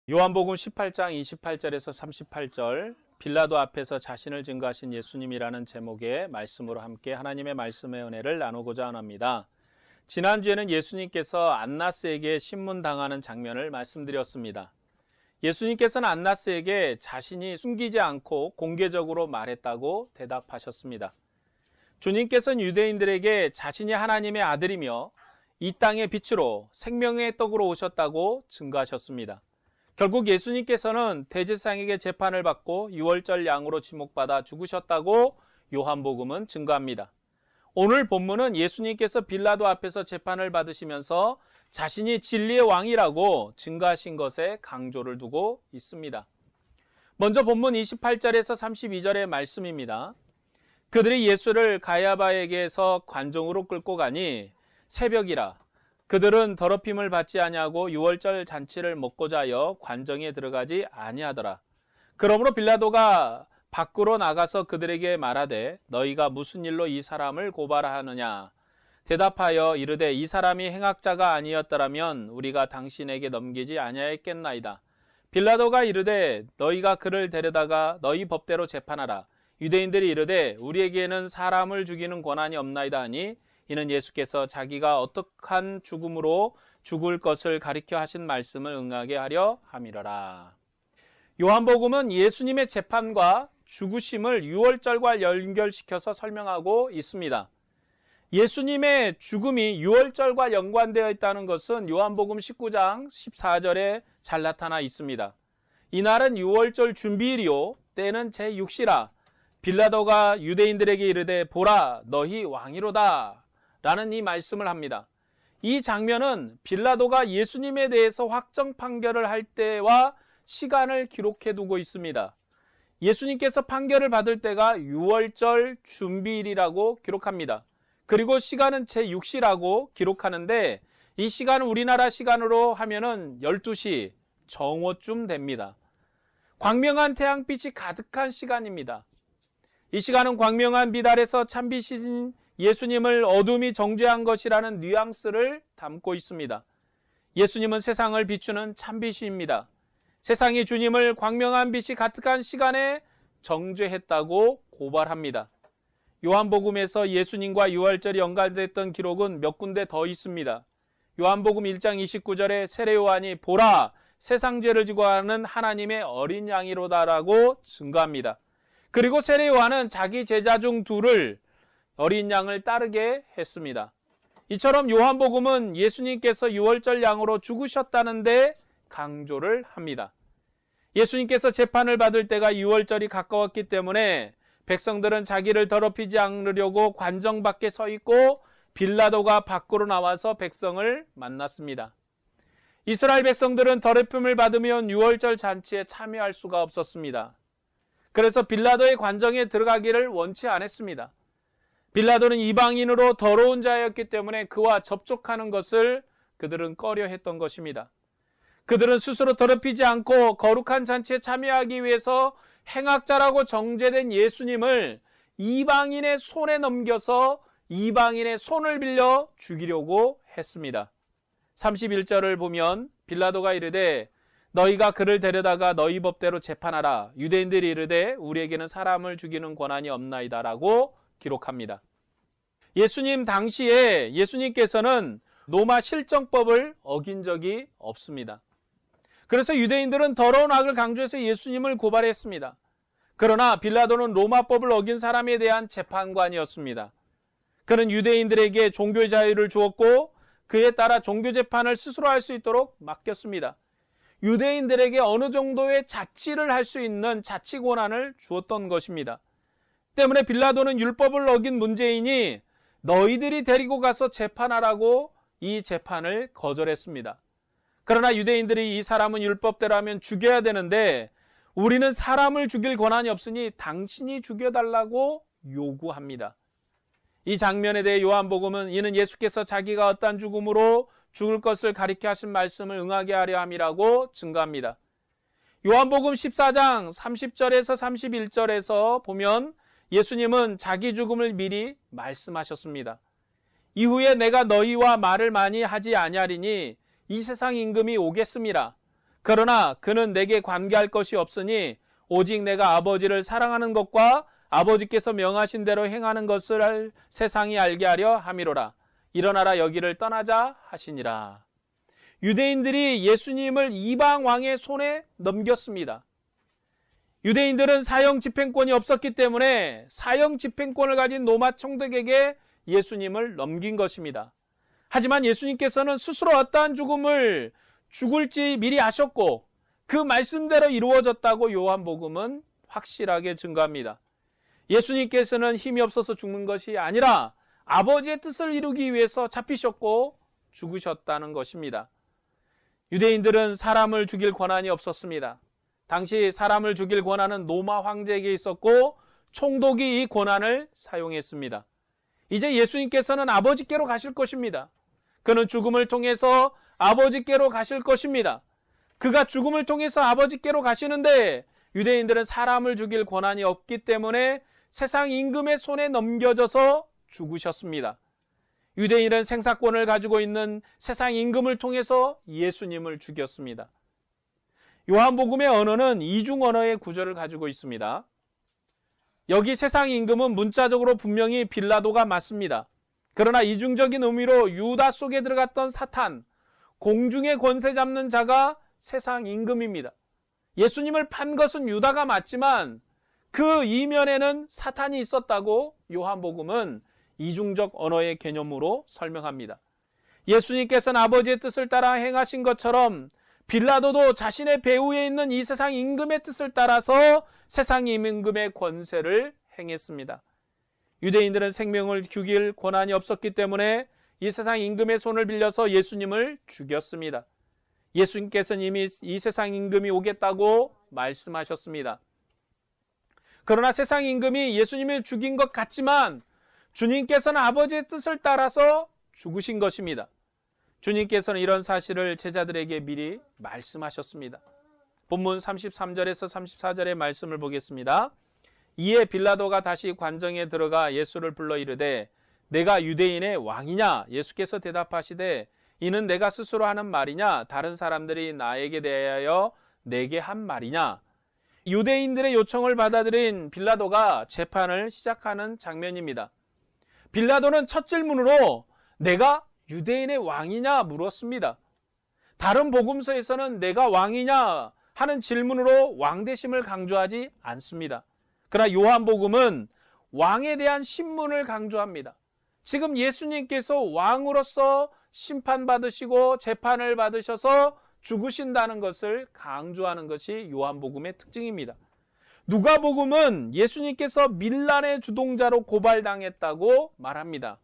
요한복음 18장 28절에서 38절, 빌라도 앞에서 자신을 증거하신 예수님이라는 제목의 말씀으로 함께 하나님의 말씀의 은혜를 나누고자 합니다. 지난주에는 예수님께서 안나스에게 신문당하는 장면을 말씀드렸습니다. 예수님께서는 안나스에게 자신이 숨기지 않고 공개적으로 말했다고 대답하셨습니다. 주님께서는 유대인들에게 자신이 하나님의 아들이며 이 땅의 빛으로 생명의 떡으로 오셨다고 증거하셨습니다. 결국 예수님께서는 대제사장에게 재판을 받고 유월절 양으로 지목받아 죽으셨다고 요한복음은 증거합니다. 오늘 본문은 예수님께서 빌라도 앞에서 재판을 받으시면서 자신이 진리의 왕이라고 증거하신 것에 강조를 두고 있습니다. 먼저 본문 28절에서 32절의 말씀입니다. 그들이 예수를 가야바에게서 관정으로 끌고 가니 새벽이라 그들은 더럽힘을 받지 아니하고 유월절 잔치를 먹고자 하여 관정에 들어가지 아니하더라. 그러므로 빌라도가 밖으로 나가서 그들에게 말하되 너희가 무슨 일로 이 사람을 고발하느냐. 대답하여 이르되 이 사람이 행악자가 아니었더라면 우리가 당신에게 넘기지 아니하였겠나이다. 빌라도가 이르되 너희가 그를 데려다가 너희 법대로 재판하라. 유대인들이 이르되 우리에게는 사람을 죽이는 권한이 없나이다 하니 이는 예수께서 자기가 어떠한 죽음으로 죽을 것을 가리켜 하신 말씀을 응하게 하려 함이러라. 요한복음은 예수님의 재판과 죽으심을 유월절과 연결시켜서 설명하고 있습니다. 예수님의 죽음이 유월절과 연관되어 있다는 것은 요한복음 19장 14절에 잘 나타나 있습니다. 이날은 유월절 준비일이요 때는 제6시라. 빌라도가 유대인들에게 이르되 보라 너희 왕이로다 라는 이 말씀을 합니다. 이 장면은 빌라도가 예수님에 대해서 확정 판결을 할 때와 시간을 기록해 두고 있습니다. 예수님께서 판결을 받을 때가 유월절 준비일이라고 기록합니다. 그리고 시간은 제6시라고 기록하는데 이 시간은 우리나라 시간으로 하면은 12시 정오쯤 됩니다. 광명한 태양빛이 가득한 시간입니다. 이 시간은 광명한 빛 아래서 참빛인 예수님을 어둠이 정죄한 것이라는 뉘앙스를 담고 있습니다. 예수님은 세상을 비추는 참빛입니다. 세상이 주님을 광명한 빛이 가득한 시간에 정죄했다고 고발합니다. 요한복음에서 예수님과 유월절이 연관됐던 기록은 몇 군데 더 있습니다. 요한복음 1장 29절에 세례 요한이 보라 세상 죄를 지고 하는 하나님의 어린 양이로다라고 증거합니다. 그리고 세례 요한은 자기 제자 중 둘을 어린 양을 따르게 했습니다. 이처럼 요한복음은 예수님께서 유월절 양으로 죽으셨다는데 강조를 합니다. 예수님께서 재판을 받을 때가 유월절이 가까웠기 때문에 백성들은 자기를 더럽히지 않으려고 관정 밖에 서 있고 빌라도가 밖으로 나와서 백성을 만났습니다. 이스라엘 백성들은 더럽힘을 받으면 유월절 잔치에 참여할 수가 없었습니다. 그래서 빌라도의 관정에 들어가기를 원치 않았습니다. 빌라도는 이방인으로 더러운 자였기 때문에 그와 접촉하는 것을 그들은 꺼려했던 것입니다. 그들은 스스로 더럽히지 않고 거룩한 잔치에 참여하기 위해서 행악자라고 정죄된 예수님을 이방인의 손에 넘겨서 이방인의 손을 빌려 죽이려고 했습니다. 31절을 보면 빌라도가 이르되 너희가 그를 데려다가 너희 법대로 재판하라. 유대인들이 이르되 우리에게는 사람을 죽이는 권한이 없나이다 라고 기록합니다. 예수님 당시에 예수님께서는 로마 실정법을 어긴 적이 없습니다. 그래서 유대인들은 더러운 악을 강조해서 예수님을 고발했습니다. 그러나 빌라도는 로마법을 어긴 사람에 대한 재판관이었습니다. 그는 유대인들에게 종교 자유를 주었고 그에 따라 종교 재판을 스스로 할 수 있도록 맡겼습니다. 유대인들에게 어느 정도의 자치를 할 수 있는 자치 권한을 주었던 것입니다. 때문에 빌라도는 율법을 어긴 문제인이 너희들이 데리고 가서 재판하라고 이 재판을 거절했습니다. 그러나 유대인들이 이 사람은 율법대로 하면 죽여야 되는데 우리는 사람을 죽일 권한이 없으니 당신이 죽여달라고 요구합니다. 이 장면에 대해 요한복음은 이는 예수께서 자기가 어떠한 죽음으로 죽을 것을 가리켜 하신 말씀을 응하게 하려 함이라고 증거합니다. 요한복음 14장 30절에서 31절에서 보면 예수님은 자기 죽음을 미리 말씀하셨습니다. 이후에 내가 너희와 말을 많이 하지 아니하리니 이 세상 임금이 오겠음이라. 그러나 그는 내게 관계할 것이 없으니 오직 내가 아버지를 사랑하는 것과 아버지께서 명하신 대로 행하는 것을 세상이 알게 하려 함이로라. 일어나라 여기를 떠나자 하시니라. 유대인들이 예수님을 이방 왕의 손에 넘겼습니다. 유대인들은 사형 집행권이 없었기 때문에 사형 집행권을 가진 로마 총독에게 예수님을 넘긴 것입니다. 하지만 예수님께서는 스스로 어떠한 죽음을 죽을지 미리 아셨고 그 말씀대로 이루어졌다고 요한복음은 확실하게 증거합니다. 예수님께서는 힘이 없어서 죽는 것이 아니라 아버지의 뜻을 이루기 위해서 잡히셨고 죽으셨다는 것입니다. 유대인들은 사람을 죽일 권한이 없었습니다. 당시 사람을 죽일 권한은 로마 황제에게 있었고 총독이 이 권한을 사용했습니다. 이제 예수님께서는 아버지께로 가실 것입니다. 그는 죽음을 통해서 아버지께로 가실 것입니다. 그가 죽음을 통해서 아버지께로 가시는데 유대인들은 사람을 죽일 권한이 없기 때문에 세상 임금의 손에 넘겨져서 죽으셨습니다. 유대인은 생사권을 가지고 있는 세상 임금을 통해서 예수님을 죽였습니다. 요한복음의 언어는 이중 언어의 구조를 가지고 있습니다. 여기 세상 임금은 문자적으로 분명히 빌라도가 맞습니다. 그러나 이중적인 의미로 유다 속에 들어갔던 사탄, 공중의 권세 잡는 자가 세상 임금입니다. 예수님을 판 것은 유다가 맞지만 그 이면에는 사탄이 있었다고 요한복음은 이중적 언어의 개념으로 설명합니다. 예수님께서는 아버지의 뜻을 따라 행하신 것처럼 빌라도도 자신의 배후에 있는 이 세상 임금의 뜻을 따라서 세상 임금의 권세를 행했습니다. 유대인들은 생명을 죽일 권한이 없었기 때문에 이 세상 임금의 손을 빌려서 예수님을 죽였습니다. 예수님께서는 이미 이 세상 임금이 오겠다고 말씀하셨습니다. 그러나 세상 임금이 예수님을 죽인 것 같지만 주님께서는 아버지의 뜻을 따라서 죽으신 것입니다. 주님께서는 이런 사실을 제자들에게 미리 말씀하셨습니다. 본문 33절에서 34절의 말씀을 보겠습니다. 이에 빌라도가 다시 관정에 들어가 예수를 불러 이르되 내가 유대인의 왕이냐? 예수께서 대답하시되 이는 내가 스스로 하는 말이냐? 다른 사람들이 나에게 대하여 내게 한 말이냐? 유대인들의 요청을 받아들인 빌라도가 재판을 시작하는 장면입니다. 빌라도는 첫 질문으로 내가 유대인의 왕이냐 물었습니다. 다른 복음서에서는 내가 왕이냐 하는 질문으로 왕대심을 강조하지 않습니다. 그러나 요한복음은 왕에 대한 신문을 강조합니다. 지금 예수님께서 왕으로서 심판받으시고 재판을 받으셔서 죽으신다는 것을 강조하는 것이 요한복음의 특징입니다. 누가복음은 예수님께서 밀란의 주동자로 고발당했다고 말합니다.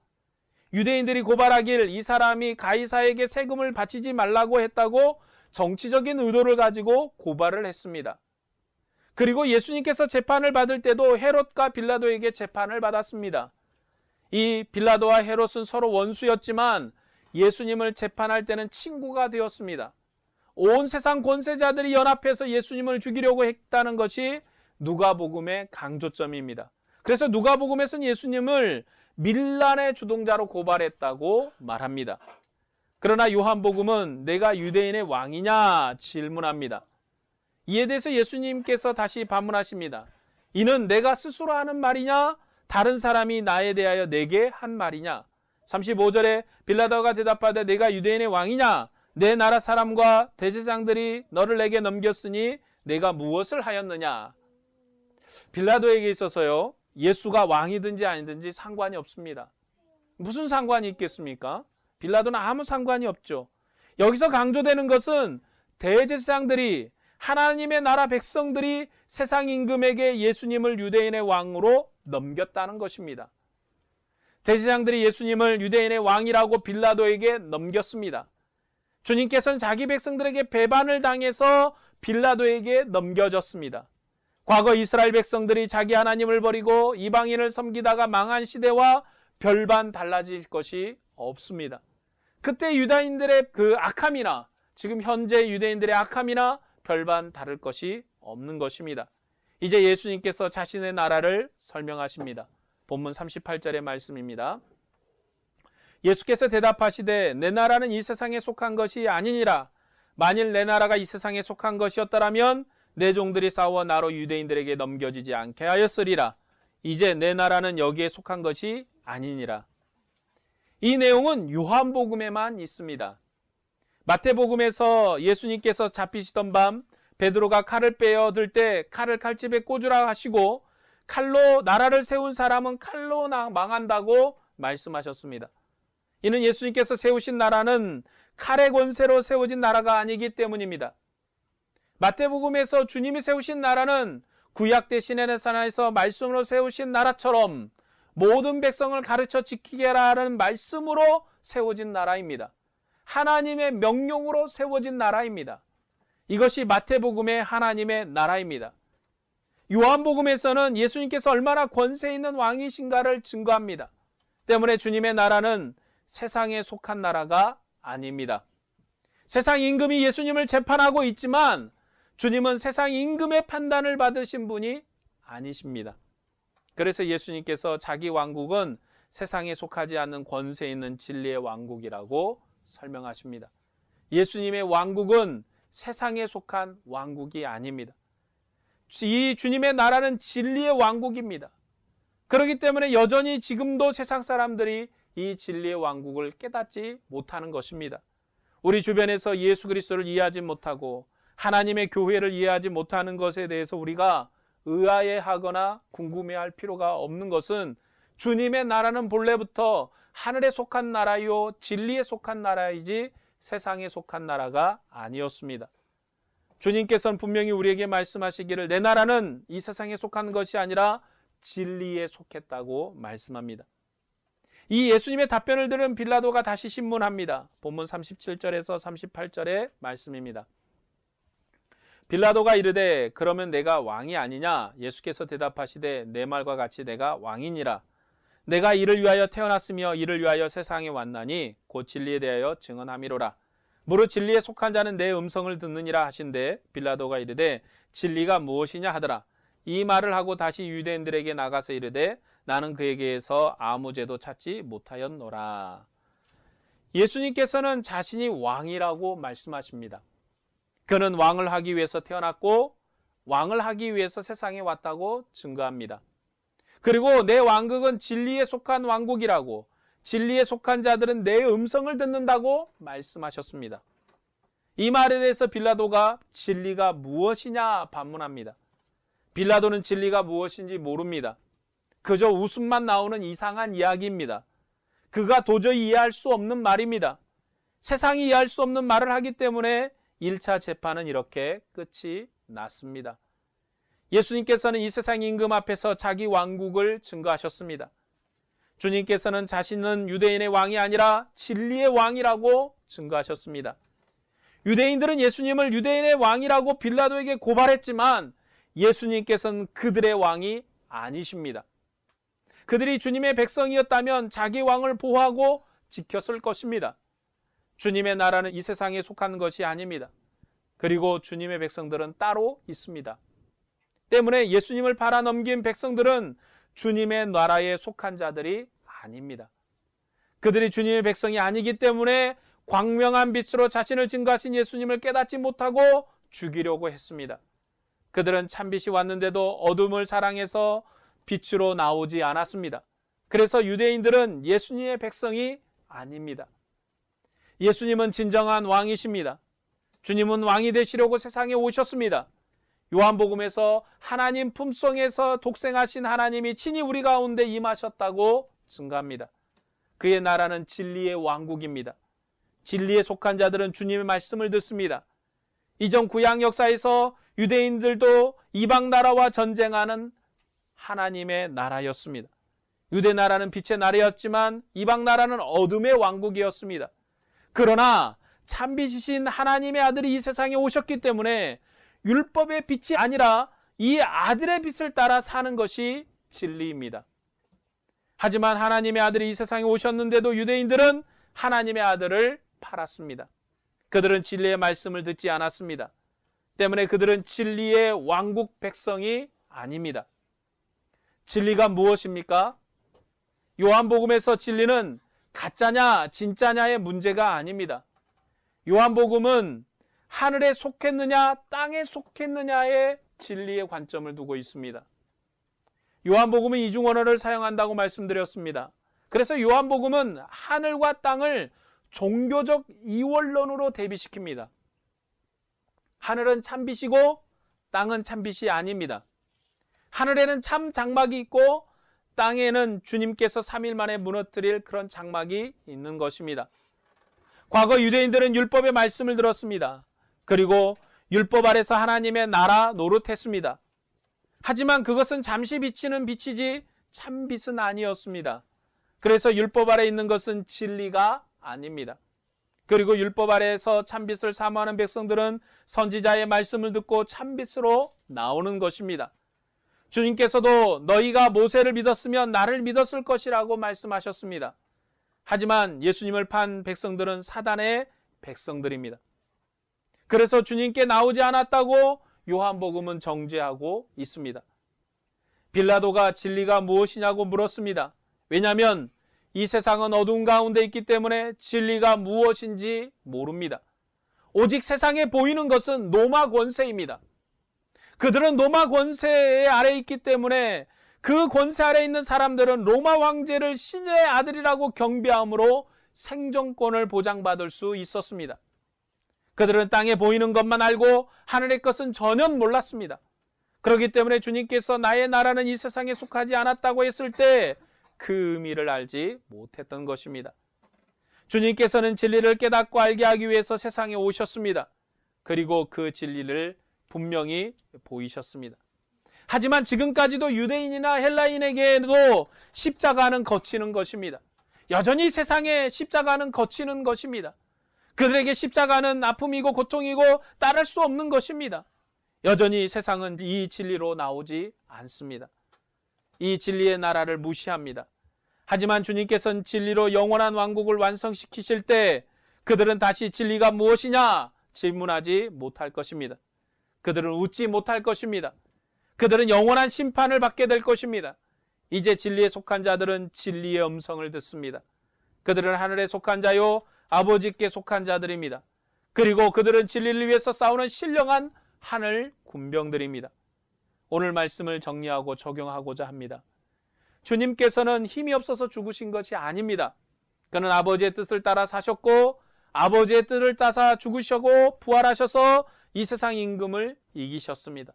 유대인들이 고발하길 이 사람이 가이사에게 세금을 바치지 말라고 했다고 정치적인 의도를 가지고 고발을 했습니다. 그리고 예수님께서 재판을 받을 때도 헤롯과 빌라도에게 재판을 받았습니다. 이 빌라도와 헤롯은 서로 원수였지만 예수님을 재판할 때는 친구가 되었습니다. 온 세상 권세자들이 연합해서 예수님을 죽이려고 했다는 것이 누가복음의 강조점입니다. 그래서 누가복음에서는 예수님을 밀란의 주동자로 고발했다고 말합니다. 그러나 요한복음은 내가 유대인의 왕이냐 질문합니다. 이에 대해서 예수님께서 다시 반문하십니다. 이는 내가 스스로 하는 말이냐? 다른 사람이 나에 대하여 내게 한 말이냐? 35절에 빌라도가 대답하되 내가 유대인의 왕이냐? 내 나라 사람과 대제사장들이 너를 내게 넘겼으니 내가 무엇을 하였느냐? 빌라도에게 있어서요, 예수가 왕이든지 아니든지 상관이 없습니다. 무슨 상관이 있겠습니까? 빌라도는 아무 상관이 없죠. 여기서 강조되는 것은 대제사장들이 하나님의 나라 백성들이 세상 임금에게 예수님을 유대인의 왕으로 넘겼다는 것입니다. 대제사장들이 예수님을 유대인의 왕이라고 빌라도에게 넘겼습니다. 주님께서는 자기 백성들에게 배반을 당해서 빌라도에게 넘겨졌습니다. 과거 이스라엘 백성들이 자기 하나님을 버리고 이방인을 섬기다가 망한 시대와 별반 달라질 것이 없습니다. 그때 유다인들의 그 악함이나 지금 현재 유대인들의 악함이나 별반 다를 것이 없는 것입니다. 이제 예수님께서 자신의 나라를 설명하십니다. 본문 38절의 말씀입니다. 예수께서 대답하시되 내 나라는 이 세상에 속한 것이 아니니라. 만일 내 나라가 이 세상에 속한 것이었더라면 내 종들이 싸워 나로 유대인들에게 넘겨지지 않게 하였으리라. 이제 내 나라는 여기에 속한 것이 아니니라. 이 내용은 요한복음에만 있습니다. 마태복음에서 예수님께서 잡히시던 밤 베드로가 칼을 빼어들 때 칼을 칼집에 꽂으라 하시고 칼로 나라를 세운 사람은 칼로 망한다고 말씀하셨습니다. 이는 예수님께서 세우신 나라는 칼의 권세로 세워진 나라가 아니기 때문입니다. 마태복음에서 주님이 세우신 나라는 구약 대신의 산하에서 말씀으로 세우신 나라처럼 모든 백성을 가르쳐 지키게 하라는 말씀으로 세워진 나라입니다. 하나님의 명령으로 세워진 나라입니다. 이것이 마태복음의 하나님의 나라입니다. 요한복음에서는 예수님께서 얼마나 권세 있는 왕이신가를 증거합니다. 때문에 주님의 나라는 세상에 속한 나라가 아닙니다. 세상 임금이 예수님을 재판하고 있지만 주님은 세상 임금의 판단을 받으신 분이 아니십니다. 그래서 예수님께서 자기 왕국은 세상에 속하지 않는 권세 있는 진리의 왕국이라고 설명하십니다. 예수님의 왕국은 세상에 속한 왕국이 아닙니다. 이 주님의 나라는 진리의 왕국입니다. 그렇기 때문에 여전히 지금도 세상 사람들이 이 진리의 왕국을 깨닫지 못하는 것입니다. 우리 주변에서 예수 그리스도를 이해하지 못하고 하나님의 교회를 이해하지 못하는 것에 대해서 우리가 의아해하거나 궁금해할 필요가 없는 것은 주님의 나라는 본래부터 하늘에 속한 나라요 진리에 속한 나라이지 세상에 속한 나라가 아니었습니다. 주님께서는 분명히 우리에게 말씀하시기를 내 나라는 이 세상에 속한 것이 아니라 진리에 속했다고 말씀합니다. 이 예수님의 답변을 들은 빌라도가 다시 신문합니다. 본문 37절에서 38절의 말씀입니다. 빌라도가 이르되 그러면 내가 왕이 아니냐? 예수께서 대답하시되 내 말과 같이 내가 왕이니라. 내가 이를 위하여 태어났으며 이를 위하여 세상에 왔나니 곧 진리에 대하여 증언함이로라. 무릇 진리에 속한 자는 내 음성을 듣느니라 하신대 빌라도가 이르되 진리가 무엇이냐 하더라. 이 말을 하고 다시 유대인들에게 나가서 이르되 나는 그에게서 아무 죄도 찾지 못하였노라. 예수님께서는 자신이 왕이라고 말씀하십니다. 그는 왕을 하기 위해서 태어났고 왕을 하기 위해서 세상에 왔다고 증거합니다. 그리고 내 왕국은 진리에 속한 왕국이라고 진리에 속한 자들은 내 음성을 듣는다고 말씀하셨습니다. 이 말에 대해서 빌라도가 진리가 무엇이냐 반문합니다. 빌라도는 진리가 무엇인지 모릅니다. 그저 웃음만 나오는 이상한 이야기입니다. 그가 도저히 이해할 수 없는 말입니다. 세상이 이해할 수 없는 말을 하기 때문에 1차 재판은 이렇게 끝이 났습니다. 예수님께서는 이 세상 임금 앞에서 자기 왕국을 증거하셨습니다. 주님께서는 자신은 유대인의 왕이 아니라 진리의 왕이라고 증거하셨습니다. 유대인들은 예수님을 유대인의 왕이라고 빌라도에게 고발했지만 예수님께서는 그들의 왕이 아니십니다. 그들이 주님의 백성이었다면 자기 왕을 보호하고 지켰을 것입니다. 주님의 나라는 이 세상에 속한 것이 아닙니다. 그리고 주님의 백성들은 따로 있습니다. 때문에 예수님을 팔아넘긴 백성들은 주님의 나라에 속한 자들이 아닙니다. 그들이 주님의 백성이 아니기 때문에 광명한 빛으로 자신을 증거하신 예수님을 깨닫지 못하고 죽이려고 했습니다. 그들은 참빛이 왔는데도 어둠을 사랑해서 빛으로 나오지 않았습니다. 그래서 유대인들은 예수님의 백성이 아닙니다. 예수님은 진정한 왕이십니다. 주님은 왕이 되시려고 세상에 오셨습니다. 요한복음에서 하나님 품성에서 독생하신 하나님이 친히 우리 가운데 임하셨다고 증거합니다. 그의 나라는 진리의 왕국입니다. 진리에 속한 자들은 주님의 말씀을 듣습니다. 이전 구약 역사에서 유대인들도 이방 나라와 전쟁하는 하나님의 나라였습니다. 유대 나라는 빛의 나라였지만 이방 나라는 어둠의 왕국이었습니다. 그러나 참빛이신 하나님의 아들이 이 세상에 오셨기 때문에 율법의 빛이 아니라 이 아들의 빛을 따라 사는 것이 진리입니다. 하지만 하나님의 아들이 이 세상에 오셨는데도 유대인들은 하나님의 아들을 팔았습니다. 그들은 진리의 말씀을 듣지 않았습니다. 때문에 그들은 진리의 왕국 백성이 아닙니다. 진리가 무엇입니까? 요한복음에서 진리는 가짜냐 진짜냐의 문제가 아닙니다. 요한복음은 하늘에 속했느냐 땅에 속했느냐의 진리의 관점을 두고 있습니다. 요한복음은 이중 언어를 사용한다고 말씀드렸습니다. 그래서 요한복음은 하늘과 땅을 종교적 이원론으로 대비시킵니다. 하늘은 참빛이고 땅은 참빛이 아닙니다. 하늘에는 참 장막이 있고 땅에는 주님께서 3일 만에 무너뜨릴 그런 장막이 있는 것입니다. 과거 유대인들은 율법의 말씀을 들었습니다. 그리고 율법 아래서 하나님의 나라 노릇했습니다. 하지만 그것은 잠시 비치는 빛이지 참빛은 아니었습니다. 그래서 율법 아래 있는 것은 진리가 아닙니다. 그리고 율법 아래에서 참빛을 사모하는 백성들은 선지자의 말씀을 듣고 참빛으로 나오는 것입니다. 주님께서도 너희가 모세를 믿었으면 나를 믿었을 것이라고 말씀하셨습니다. 하지만 예수님을 판 백성들은 사단의 백성들입니다. 그래서 주님께 나오지 않았다고 요한복음은 정죄하고 있습니다. 빌라도가 진리가 무엇이냐고 물었습니다. 왜냐하면 이 세상은 어두운 가운데 있기 때문에 진리가 무엇인지 모릅니다. 오직 세상에 보이는 것은 로마 권세입니다. 그들은 로마 권세 아래 있기 때문에 그 권세 아래 있는 사람들은 로마 황제를 신의 아들이라고 경배함으로 생존권을 보장받을 수 있었습니다. 그들은 땅에 보이는 것만 알고 하늘의 것은 전혀 몰랐습니다. 그렇기 때문에 주님께서 나의 나라는 이 세상에 속하지 않았다고 했을 때 그 의미를 알지 못했던 것입니다. 주님께서는 진리를 깨닫고 알게 하기 위해서 세상에 오셨습니다. 그리고 그 진리를 분명히 보이셨습니다. 하지만 지금까지도 유대인이나 헬라인에게도 십자가는 거치는 것입니다. 여전히 세상에 십자가는 거치는 것입니다. 그들에게 십자가는 아픔이고 고통이고 따를 수 없는 것입니다. 여전히 세상은 이 진리로 나오지 않습니다. 이 진리의 나라를 무시합니다. 하지만 주님께서는 진리로 영원한 왕국을 완성시키실 때 그들은 다시 진리가 무엇이냐 질문하지 못할 것입니다. 그들은 웃지 못할 것입니다. 그들은 영원한 심판을 받게 될 것입니다. 이제 진리에 속한 자들은 진리의 음성을 듣습니다. 그들은 하늘에 속한 자요 아버지께 속한 자들입니다. 그리고 그들은 진리를 위해서 싸우는 신령한 하늘 군병들입니다. 오늘 말씀을 정리하고 적용하고자 합니다. 주님께서는 힘이 없어서 죽으신 것이 아닙니다. 그는 아버지의 뜻을 따라 사셨고 아버지의 뜻을 따라 죽으시고 부활하셔서 이 세상 임금을 이기셨습니다.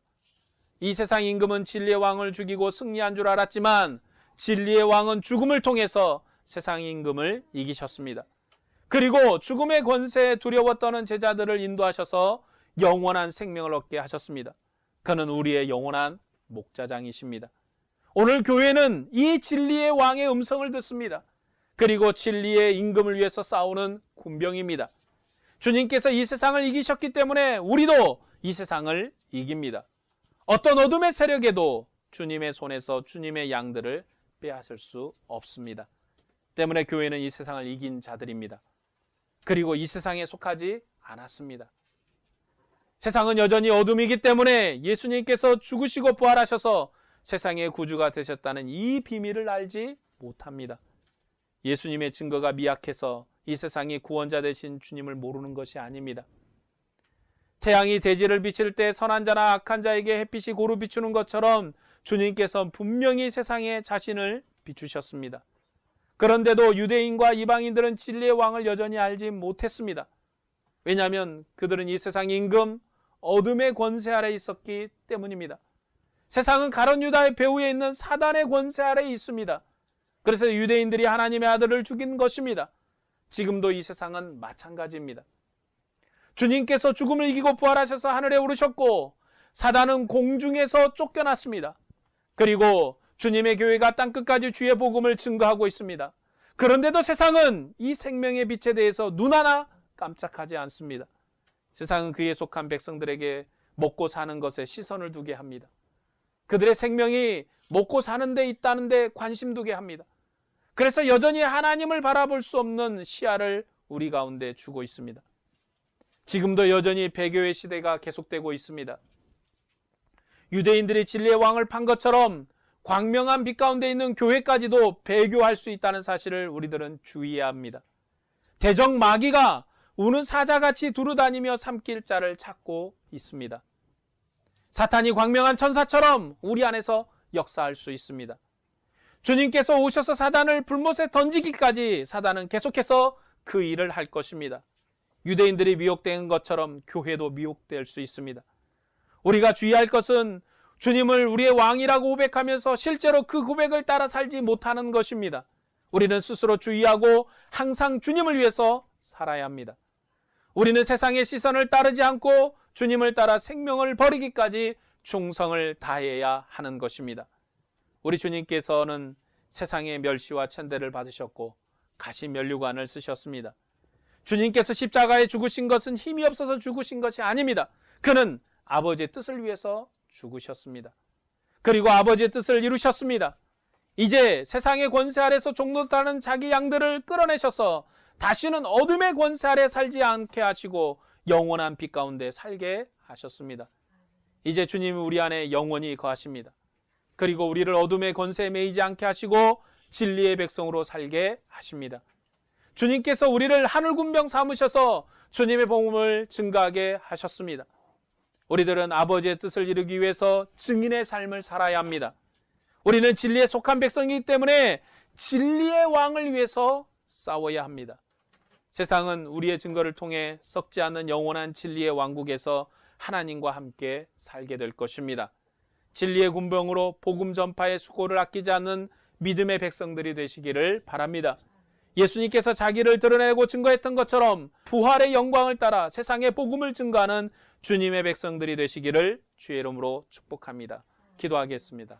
이 세상 임금은 진리의 왕을 죽이고 승리한 줄 알았지만 진리의 왕은 죽음을 통해서 세상 임금을 이기셨습니다. 그리고 죽음의 권세에 두려워 떠는 제자들을 인도하셔서 영원한 생명을 얻게 하셨습니다. 그는 우리의 영원한 목자장이십니다. 오늘 교회는 이 진리의 왕의 음성을 듣습니다. 그리고 진리의 임금을 위해서 싸우는 군병입니다. 주님께서 이 세상을 이기셨기 때문에 우리도 이 세상을 이깁니다. 어떤 어둠의 세력에도 주님의 손에서 주님의 양들을 빼앗을 수 없습니다. 때문에 교회는 이 세상을 이긴 자들입니다. 그리고 이 세상에 속하지 않았습니다. 세상은 여전히 어둠이기 때문에 예수님께서 죽으시고 부활하셔서 세상의 구주가 되셨다는 이 비밀을 알지 못합니다. 예수님의 증거가 미약해서 이 세상이 구원자 되신 주님을 모르는 것이 아닙니다. 태양이 대지를 비칠 때 선한 자나 악한 자에게 햇빛이 고루 비추는 것처럼 주님께서 분명히 세상에 자신을 비추셨습니다. 그런데도 유대인과 이방인들은 진리의 왕을 여전히 알지 못했습니다. 왜냐하면 그들은 이 세상 임금, 어둠의 권세 아래 있었기 때문입니다. 세상은 가룟 유다의 배후에 있는 사단의 권세 아래 있습니다. 그래서 유대인들이 하나님의 아들을 죽인 것입니다. 지금도 이 세상은 마찬가지입니다. 주님께서 죽음을 이기고 부활하셔서 하늘에 오르셨고 사단은 공중에서 쫓겨났습니다. 그리고 주님의 교회가 땅끝까지 주의 복음을 증거하고 있습니다. 그런데도 세상은 이 생명의 빛에 대해서 눈 하나 깜짝하지 않습니다. 세상은 그에 속한 백성들에게 먹고 사는 것에 시선을 두게 합니다. 그들의 생명이 먹고 사는 데 있다는 데 관심 두게 합니다. 그래서 여전히 하나님을 바라볼 수 없는 시야를 우리 가운데 주고 있습니다. 지금도 여전히 배교의 시대가 계속되고 있습니다. 유대인들이 진리의 왕을 판 것처럼 광명한 빛 가운데 있는 교회까지도 배교할 수 있다는 사실을 우리들은 주의해야 합니다. 대적 마귀가 우는 사자같이 두루다니며 삼킬 자를 찾고 있습니다. 사탄이 광명한 천사처럼 우리 안에서 역사할 수 있습니다. 주님께서 오셔서 사단을 불못에 던지기까지 사단은 계속해서 그 일을 할 것입니다. 유대인들이 미혹된 것처럼 교회도 미혹될 수 있습니다. 우리가 주의할 것은 주님을 우리의 왕이라고 고백하면서 실제로 그 고백을 따라 살지 못하는 것입니다. 우리는 스스로 주의하고 항상 주님을 위해서 살아야 합니다. 우리는 세상의 시선을 따르지 않고 주님을 따라 생명을 버리기까지 충성을 다해야 하는 것입니다. 우리 주님께서는 세상의 멸시와 천대를 받으셨고 가시 면류관을 쓰셨습니다. 주님께서 십자가에 죽으신 것은 힘이 없어서 죽으신 것이 아닙니다. 그는 아버지의 뜻을 위해서 죽으셨습니다. 그리고 아버지의 뜻을 이루셨습니다. 이제 세상의 권세 아래서 종노릇하는 자기 양들을 끌어내셔서 다시는 어둠의 권세 아래 살지 않게 하시고 영원한 빛 가운데 살게 하셨습니다. 이제 주님이 우리 안에 영원히 거하십니다. 그리고 우리를 어둠의 권세에 매이지 않게 하시고 진리의 백성으로 살게 하십니다. 주님께서 우리를 하늘군병 삼으셔서 주님의 복음을 증거하게 하셨습니다. 우리들은 아버지의 뜻을 이루기 위해서 증인의 삶을 살아야 합니다. 우리는 진리에 속한 백성이기 때문에 진리의 왕을 위해서 싸워야 합니다. 세상은 우리의 증거를 통해 썩지 않는 영원한 진리의 왕국에서 하나님과 함께 살게 될 것입니다. 진리의 군병으로 복음 전파의 수고를 아끼지 않는 믿음의 백성들이 되시기를 바랍니다. 예수님께서 자기를 드러내고 증거했던 것처럼 부활의 영광을 따라 세상에 복음을 증거하는 주님의 백성들이 되시기를 주의 이름으로 축복합니다. 기도하겠습니다.